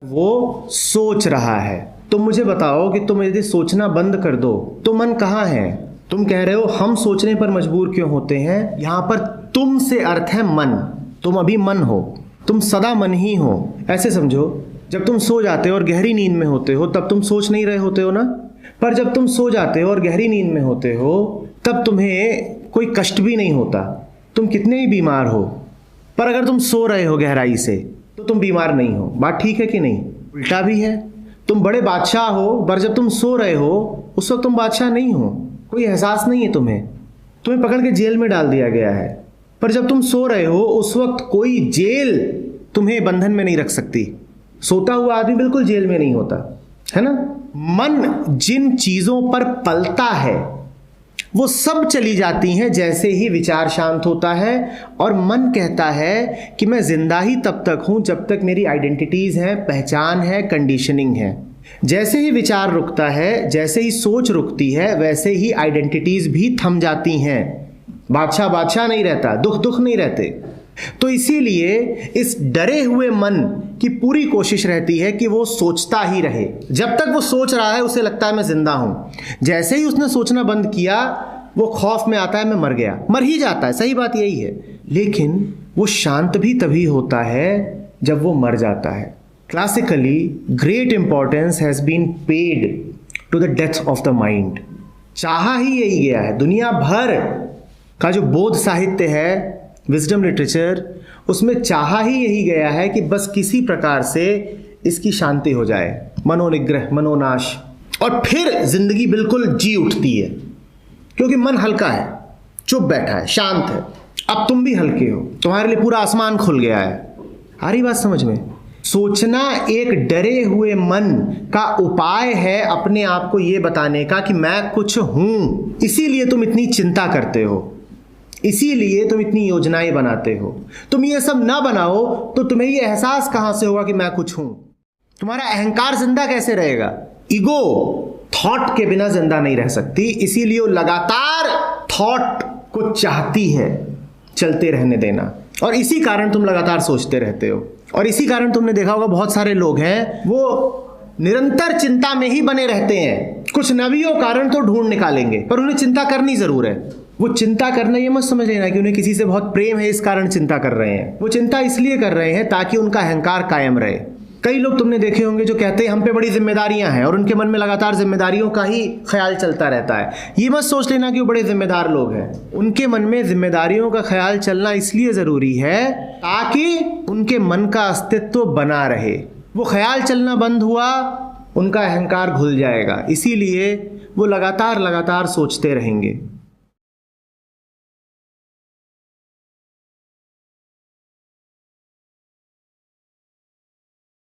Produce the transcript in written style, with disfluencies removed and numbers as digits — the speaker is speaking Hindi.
वो सोच रहा है। तुम मुझे बताओ कि तुम यदि सोचना बंद कर दो तो मन कहाँ है? तुम कह रहे हो हम सोचने पर मजबूर क्यों होते हैं। यहां पर तुम से अर्थ है मन। तुम अभी मन हो, तुम सदा मन ही हो। ऐसे समझो, जब तुम सो जाते हो और गहरी नींद में होते हो तब तुम सोच नहीं रहे होते हो ना। पर जब तुम सो जाते हो और गहरी नींद में होते हो तब तुम्हें कोई कष्ट भी नहीं होता। तुम कितने ही बीमार हो, पर अगर तुम सो रहे हो गहराई से तो तुम बीमार नहीं हो। बात ठीक है कि नहीं? उल्टा भी है। तुम बड़े बादशाह हो, पर जब तुम सो रहे हो उस वक्त तुम बादशाह नहीं हो। कोई एहसास नहीं है तुम्हें पकड़ के जेल में डाल दिया गया है। पर जब तुम सो रहे हो उस वक्त कोई जेल तुम्हें बंधन में नहीं रख सकती। सोता हुआ आदमी बिल्कुल जेल में नहीं होता, है ना। मन जिन चीजों पर पलता है वो सब चली जाती हैं जैसे ही विचार शांत होता है। और मन कहता है कि मैं जिंदा ही तब तक हूं जब तक मेरी आइडेंटिटीज हैं, पहचान है, कंडीशनिंग है। जैसे ही विचार रुकता है, जैसे ही सोच रुकती है, वैसे ही आइडेंटिटीज भी थम जाती हैं। बादशाह बादशाह नहीं रहता, दुख दुख नहीं रहते। तो इसीलिए इस डरे हुए मन की पूरी कोशिश रहती है कि वो सोचता ही रहे। जब तक वो सोच रहा है उसे लगता है मैं जिंदा हूं। जैसे ही उसने सोचना बंद किया वो खौफ में आता है मैं मर गया। मर ही जाता है, सही बात यही है। लेकिन वो शांत भी तभी होता है जब वो मर जाता है। Classically great importance has been paid to the death of the mind. चाहा ही यही गया है। दुनिया भर का जो बोध साहित्य है, विजडम लिटरेचर, उसमें चाहा ही यही गया है कि बस किसी प्रकार से इसकी शांति हो जाए, मनोनिग्रह, मनोनाश। और फिर जिंदगी बिल्कुल जी उठती है क्योंकि मन हल्का है, चुप बैठा है, शांत है। अब तुम भी हल्के हो, तुम्हारे लिए पूरा आसमान खुल गया है। आ रही बात समझ में? सोचना एक डरे हुए मन का उपाय है अपने आप को यह बताने का कि मैं कुछ हूं। इसीलिए तुम इतनी चिंता करते हो, इसीलिए तुम इतनी योजनाएं बनाते हो। तुम ये सब ना बनाओ तो तुम्हें ये एहसास कहां से होगा कि मैं कुछ हूं? तुम्हारा अहंकार जिंदा कैसे रहेगा? ईगो थॉट के बिना जिंदा नहीं रह सकती, इसीलिए वो लगातार थॉट को चाहती है चलते रहने देना। और इसी कारण तुम लगातार सोचते रहते हो। और इसी कारण तुमने देखा होगा बहुत सारे लोग हैं वो निरंतर चिंता में ही बने रहते हैं। कुछ नवियों कारण तो ढूंढ निकालेंगे, पर उन्हें चिंता करनी जरूर है। वो चिंता करना ये मत समझ लेना कि उन्हें किसी से बहुत प्रेम है इस कारण चिंता कर रहे हैं। वो चिंता इसलिए कर रहे हैं ताकि उनका अहंकार कायम रहे। कई लोग तुमने देखे होंगे जो कहते हैं हम पे बड़ी जिम्मेदारियां हैं और उनके मन में लगातार जिम्मेदारियों का ही ख्याल चलता रहता है। ये मत सोच लेना कि वो बड़े जिम्मेदार लोग हैं। उनके मन में जिम्मेदारियों का ख्याल चलना इसलिए जरूरी है ताकि उनके मन का अस्तित्व बना रहे। वो ख्याल चलना बंद हुआ, उनका अहंकार घुल जाएगा। इसीलिए वो लगातार सोचते रहेंगे।